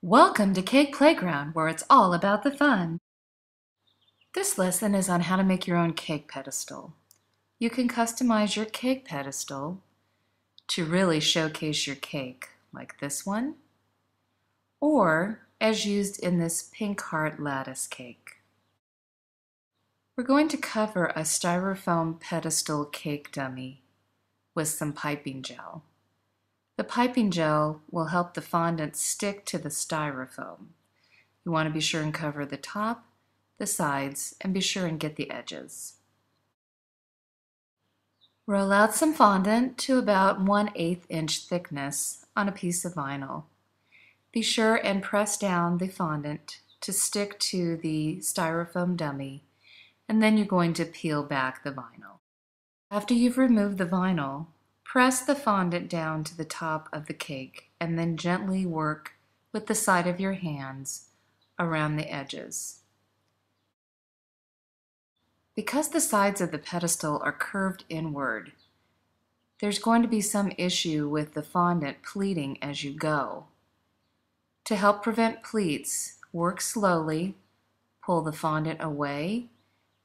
Welcome to Cake Playground, where it's all about the fun. This lesson is on how to make your own cake pedestal. You can customize your cake pedestal to really showcase your cake, like this one, or as used in this pink heart lattice cake. We're going to cover a styrofoam pedestal cake dummy with some piping gel. The piping gel will help the fondant stick to the styrofoam. You want to be sure and cover the top, the sides, and be sure and get the edges. Roll out some fondant to about 1/8 inch thickness on a piece of vinyl. Be sure and press down the fondant to stick to the styrofoam dummy, and then you're going to peel back the vinyl. After you've removed the vinyl, press the fondant down to the top of the cake and then gently work with the side of your hands around the edges. Because the sides of the pedestal are curved inward, there's going to be some issue with the fondant pleating as you go. To help prevent pleats, work slowly, pull the fondant away,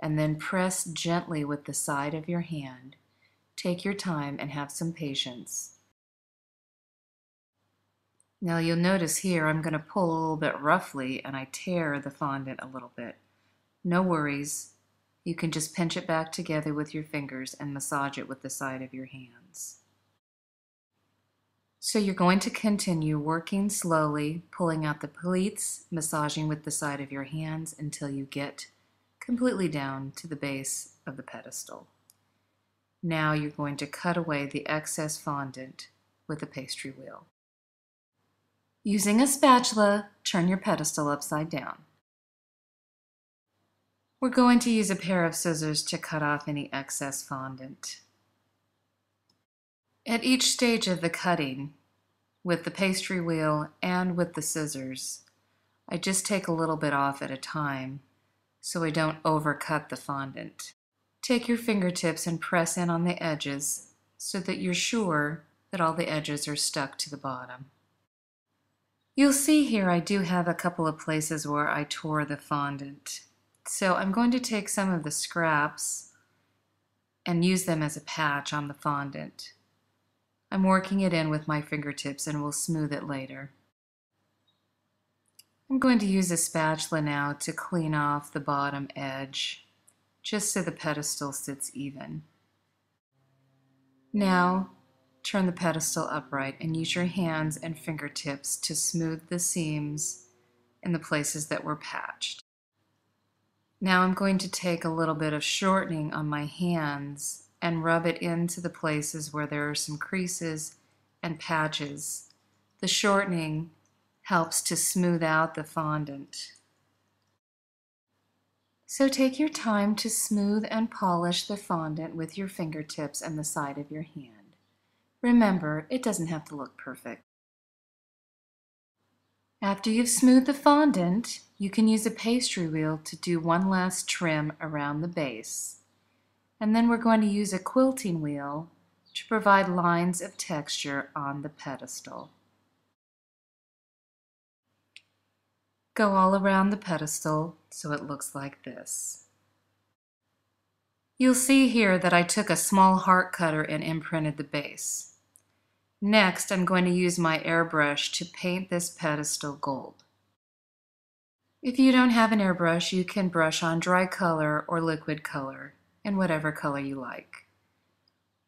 and then press gently with the side of your hand. Take your time and have some patience. Now you'll notice here I'm going to pull a little bit roughly and I tear the fondant a little bit. No worries. You can just pinch it back together with your fingers and massage it with the side of your hands. So you're going to continue working slowly, pulling out the pleats, massaging with the side of your hands until you get completely down to the base of the pedestal. Now you're going to cut away the excess fondant with a pastry wheel. Using a spatula, turn your pedestal upside down. We're going to use a pair of scissors to cut off any excess fondant. At each stage of the cutting, with the pastry wheel and with the scissors, I just take a little bit off at a time so I don't overcut the fondant. Take your fingertips and press in on the edges so that you're sure that all the edges are stuck to the bottom. You'll see here I do have a couple of places where I tore the fondant. So I'm going to take some of the scraps and use them as a patch on the fondant. I'm working it in with my fingertips and we'll smooth it later. I'm going to use a spatula now to clean off the bottom edge, just so the pedestal sits even. Now, turn the pedestal upright and use your hands and fingertips to smooth the seams in the places that were patched. Now I'm going to take a little bit of shortening on my hands and rub it into the places where there are some creases and patches. The shortening helps to smooth out the fondant. So take your time to smooth and polish the fondant with your fingertips and the side of your hand. Remember, it doesn't have to look perfect. After you've smoothed the fondant, you can use a pastry wheel to do one last trim around the base. And then we're going to use a quilting wheel to provide lines of texture on the pedestal. Go all around the pedestal so it looks like this. You'll see here that I took a small heart cutter and imprinted the base. Next, I'm going to use my airbrush to paint this pedestal gold. If you don't have an airbrush, you can brush on dry color or liquid color in whatever color you like.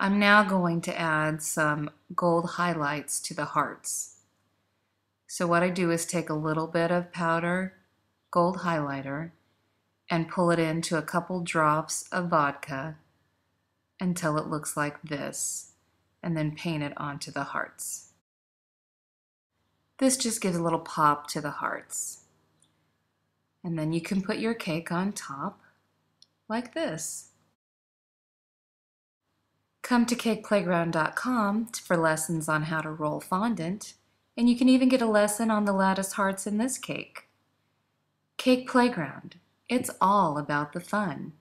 I'm now going to add some gold highlights to the hearts. So what I do is take a little bit of powder gold highlighter and pull it into a couple drops of vodka until it looks like this, and then paint it onto the hearts. This just gives a little pop to the hearts. And then you can put your cake on top like this. Come to CakePlayGround.com for lessons on how to roll fondant, and you can even get a lesson on the lattice hearts in this cake. Cake Playground, it's all about the fun.